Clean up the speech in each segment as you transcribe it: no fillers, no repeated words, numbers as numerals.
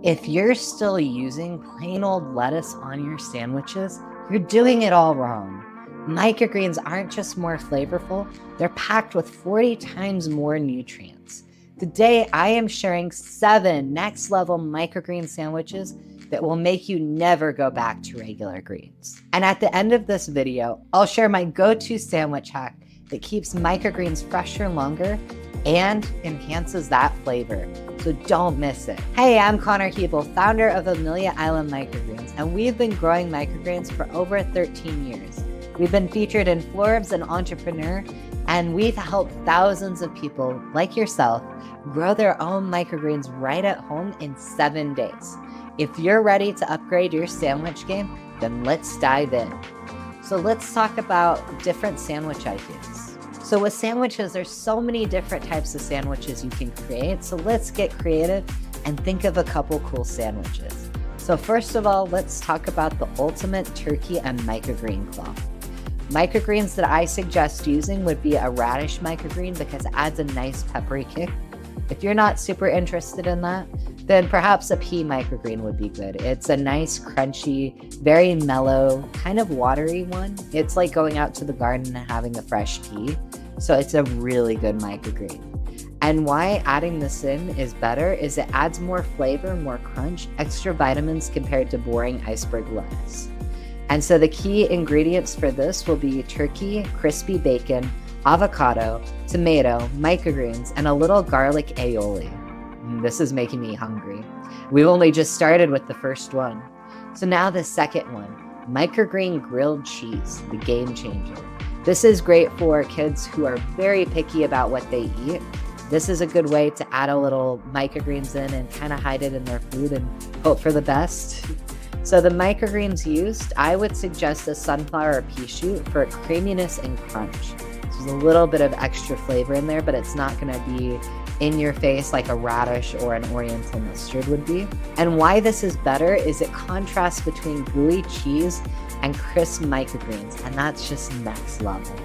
If you're still using plain old lettuce on your sandwiches, you're doing it all wrong. Microgreens aren't just more flavorful, they're packed with 40 times more nutrients. Today, I am sharing 7 next-level microgreen sandwiches that will make you never go back to regular greens. And at the end of this video, I'll share my go-to sandwich hack that keeps microgreens fresher longer and enhances that flavor. So don't miss it. Hey, I'm Connor Hebel, founder of Amelia Island Microgreens, and we've been growing microgreens for over 13 years. We've been featured in Forbes and Entrepreneur, and we've helped thousands of people like yourself grow their own microgreens right at home in 7 days. If you're ready to upgrade your sandwich game, then let's dive in. So let's talk about different sandwich ideas. So with sandwiches, there's so many different types of sandwiches you can create. So let's get creative and think of a couple cool sandwiches. So first of all, let's talk about the ultimate turkey and microgreen cloth. Microgreens that I suggest using would be a radish microgreen because it adds a nice peppery kick. If you're not super interested in that, then perhaps a pea microgreen would be good. It's a nice, crunchy, very mellow, kind of watery one. It's like going out to the garden and having a fresh pea. So it's a really good microgreen. And why adding this in is better is it adds more flavor, more crunch, extra vitamins compared to boring iceberg lettuce. And so the key ingredients for this will be turkey, crispy bacon, avocado, tomato, microgreens, and a little garlic aioli. This is making me hungry. We've only just started with the first one. So now the second one, microgreen grilled cheese, the game changer. This is great for kids who are very picky about what they eat. This is a good way to add a little microgreens in and kind of hide it in their food and hope for the best. So the microgreens used, I would suggest a sunflower or pea shoot for creaminess and crunch. There's a little bit of extra flavor in there, but it's not going to be in your face like a radish or an oriental mustard would be. And why this is better is it contrasts between gooey cheese and crisp microgreens, and that's just next level.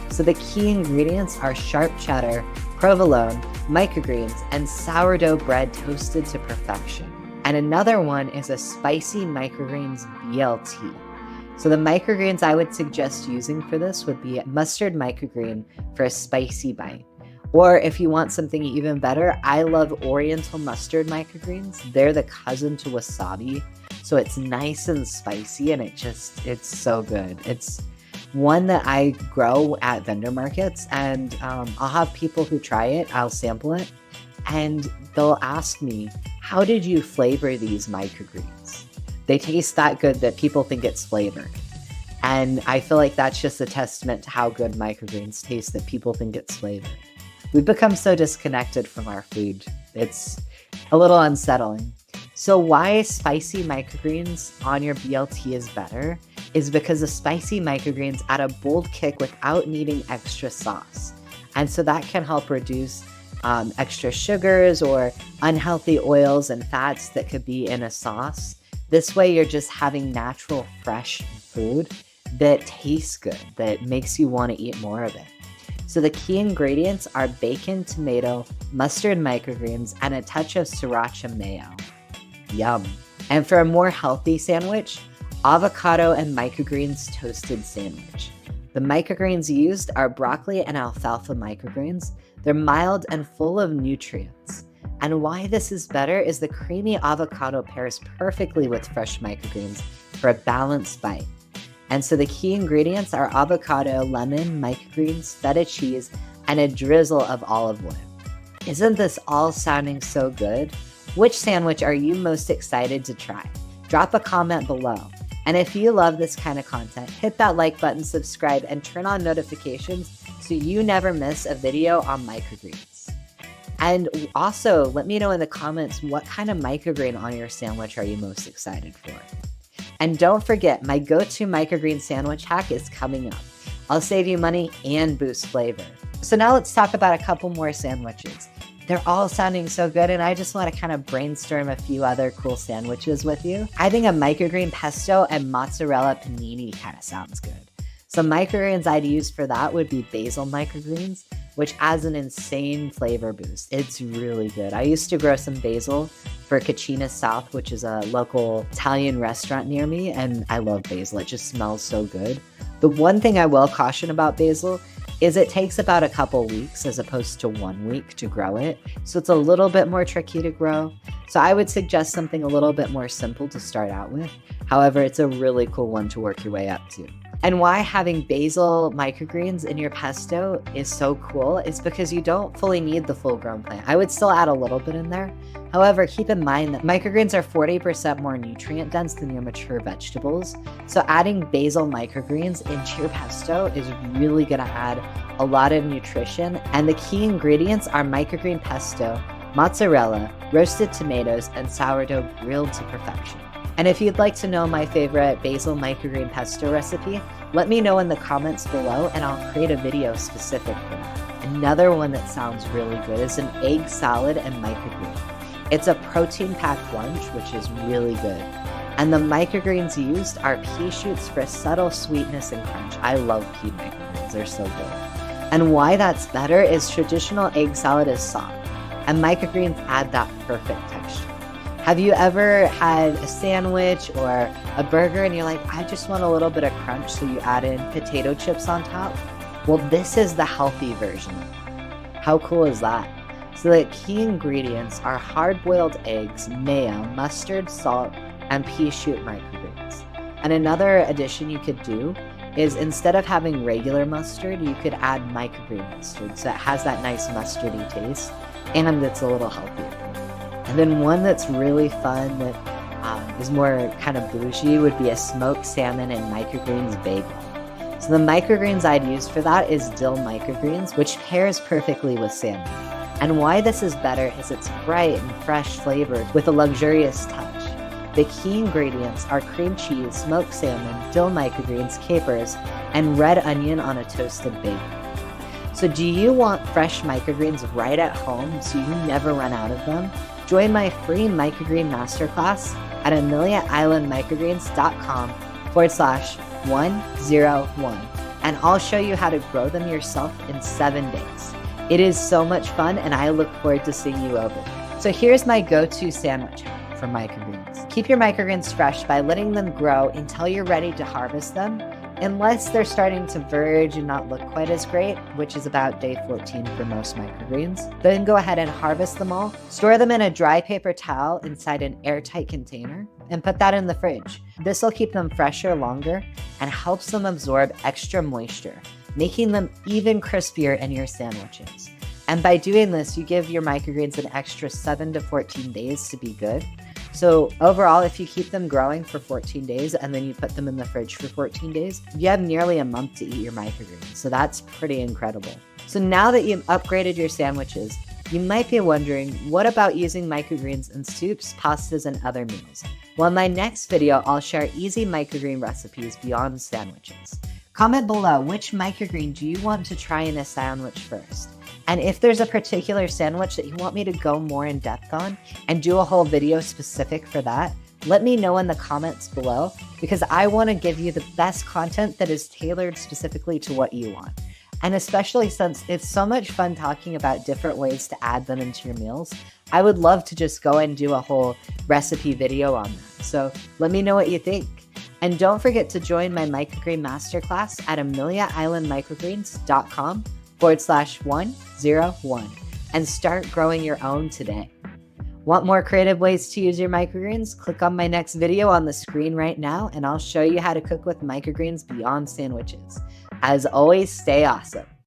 So the key ingredients are sharp cheddar, provolone, microgreens, and sourdough bread toasted to perfection. And another one is a spicy microgreens BLT. So the microgreens I would suggest using for this would be mustard microgreen for a spicy bite. Or if you want something even better, I love oriental mustard microgreens. They're the cousin to wasabi. So it's nice and spicy and it's so good. It's one that I grow at vendor markets and I'll have people who try it, I'll sample it, and they'll ask me, how did you flavor these microgreens? They taste that good that people think it's flavored. And I feel like that's just a testament to how good microgreens taste that people think it's flavored. We've become so disconnected from our food. It's a little unsettling. So why spicy microgreens on your BLT is better is because the spicy microgreens add a bold kick without needing extra sauce. And so that can help reduce extra sugars or unhealthy oils and fats that could be in a sauce. This way you're just having natural, fresh food that tastes good, that makes you want to eat more of it. So the key ingredients are bacon, tomato, mustard microgreens, and a touch of sriracha mayo. Yum. And for a more healthy sandwich, avocado and microgreens toasted sandwich. The microgreens used are broccoli and alfalfa microgreens. They're mild and full of nutrients. And why this is better is the creamy avocado pairs perfectly with fresh microgreens for a balanced bite. And so the key ingredients are avocado, lemon, microgreens, feta cheese, and a drizzle of olive oil. Isn't this all sounding so good? Which sandwich are you most excited to try? Drop a comment below. And if you love this kind of content, hit that like button, subscribe, and turn on notifications so you never miss a video on microgreens. And also, let me know in the comments what kind of microgreen on your sandwich are you most excited for. And don't forget, my go-to microgreen sandwich hack is coming up. I'll save you money and boost flavor. So now let's talk about a couple more sandwiches. They're all sounding so good, and I just want to kind of brainstorm a few other cool sandwiches with you. I think a microgreen pesto and mozzarella panini kind of sounds good. Some microgreens I'd use for that would be basil microgreens, which adds an insane flavor boost. It's really good. I used to grow some basil for Cucina South, which is a local Italian restaurant near me, and I love basil. It just smells so good. The one thing I will caution about basil is it takes about a couple weeks as opposed to 1 week to grow it. So it's a little bit more tricky to grow. So I would suggest something a little bit more simple to start out with. However, it's a really cool one to work your way up to. And why having basil microgreens in your pesto is so cool is because you don't fully need the full-grown plant. I would still add a little bit in there. However, keep in mind that microgreens are 40% more nutrient dense than your mature vegetables. So adding basil microgreens into your pesto is really going to add a lot of nutrition. And the key ingredients are microgreen pesto, mozzarella, roasted tomatoes, and sourdough grilled to perfection. And if you'd like to know my favorite basil microgreen pesto recipe, let me know in the comments below and I'll create a video specific for that. Another one that sounds really good is an egg salad and microgreen. It's a protein-packed lunch, which is really good. And the microgreens used are pea shoots for subtle sweetness and crunch. I love pea microgreens, they're so good. And why that's better is traditional egg salad is soft, and microgreens add that perfect texture. Have you ever had a sandwich or a burger and you're like, I just want a little bit of crunch, so you add in potato chips on top? Well, this is the healthy version. How cool is that? So the key ingredients are hard-boiled eggs, mayo, mustard, salt, and pea shoot microgreens. And another addition you could do is instead of having regular mustard, you could add microgreen mustard. So it has that nice mustardy taste and it's a little healthier. And then one that's really fun that is more kind of bougie would be a smoked salmon and microgreens bagel. So the microgreens I'd use for that is dill microgreens, which pairs perfectly with salmon. And why this is better is it's bright and fresh flavored with a luxurious touch. The key ingredients are cream cheese, smoked salmon, dill microgreens, capers, and red onion on a toasted bagel. So do you want fresh microgreens right at home so you never run out of them? Join my free microgreen masterclass at ameliaislandmicrogreens.com/101, and I'll show you how to grow them yourself in 7 days. It is so much fun, and I look forward to seeing you over there. So here's my go-to sandwich hack for microgreens. Keep your microgreens fresh by letting them grow until you're ready to harvest them, unless they're starting to verge and not look quite as great, which is about day 14 for most microgreens. Then go ahead and harvest them all. Store them in a dry paper towel inside an airtight container and put that in the fridge. This will keep them fresher longer and helps them absorb extra moisture, making them even crispier in your sandwiches. And by doing this, you give your microgreens an extra 7 to 14 days to be good. So overall, if you keep them growing for 14 days and then you put them in the fridge for 14 days, you have nearly a month to eat your microgreens. So that's pretty incredible. So now that you've upgraded your sandwiches, you might be wondering, what about using microgreens in soups, pastas, and other meals? Well, in my next video, I'll share easy microgreen recipes beyond sandwiches. Comment below, which microgreen do you want to try in a sandwich first? And if there's a particular sandwich that you want me to go more in depth on and do a whole video specific for that, let me know in the comments below, because I want to give you the best content that is tailored specifically to what you want. And especially since it's so much fun talking about different ways to add them into your meals, I would love to just go and do a whole recipe video on that. So let me know what you think. And don't forget to join my microgreen masterclass at ameliaislandmicrogreens.com/101 and start growing your own today. Want more creative ways to use your microgreens? Click on my next video on the screen right now and I'll show you how to cook with microgreens beyond sandwiches. As always, stay awesome.